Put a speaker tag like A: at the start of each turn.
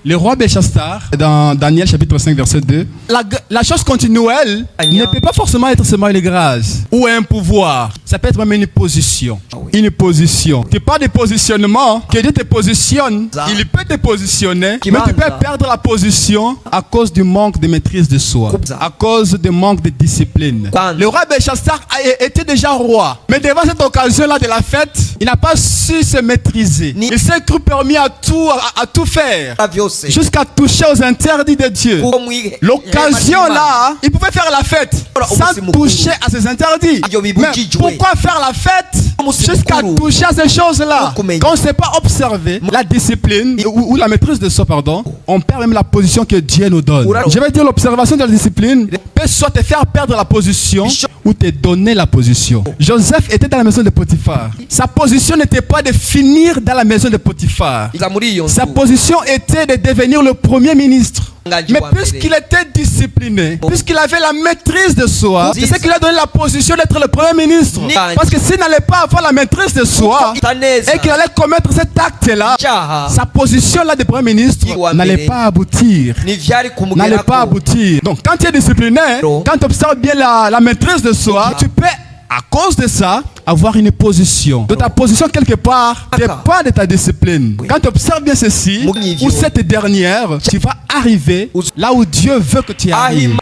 A: Le roi Belchassar, dans Daniel chapitre 5 verset 2, la chose continuelle ne peut pas forcément être seulement une grâce ou un pouvoir. Ça peut être même une position. Une position. Tu parles de positionnement, que Dieu te positionne, il peut te positionner, mais tu peux perdre la position à cause du manque de maîtrise de soi, à cause du manque de discipline. Le roi Belchassar était déjà roi, mais devant cette occasion-là de la fête, il n'a pas su se maîtriser. Il s'est cru permis à tout faire, jusqu'à toucher aux interdits de Dieu. L'occasion-là, il pouvait faire la fête sans toucher à ses interdits. Mais pourquoi faire la fête jusqu'à toucher à ces choses-là? Quand on ne sait pas observer la discipline ou la maîtrise de soi, on perd même la position que Dieu nous donne. Je vais dire, l'observation de la discipline peut soit te faire perdre la position ou te donner la position. Joseph était dans la maison de Potiphar. Sa position n'était pas de finir dans la maison de Potiphar. Sa position était de devenir le premier ministre. Mais puisqu'il était discipliné, puisqu'il avait la maîtrise de soi, c'est ce qui lui a donné la position d'être le premier ministre. Parce que s'il n'allait pas avoir la maîtrise de soi et qu'il allait commettre cet acte-là, sa position-là de premier ministre n'allait pas aboutir. N'allait pas aboutir. Donc quand tu es discipliné, quand tu observes bien la maîtrise de soi, tu peux, à cause de ça, avoir une position. De ta position quelque part dépend de ta discipline. Quand tu observes bien ceci, ou cette dernière, tu vas arriver là où Dieu veut que tu arrives.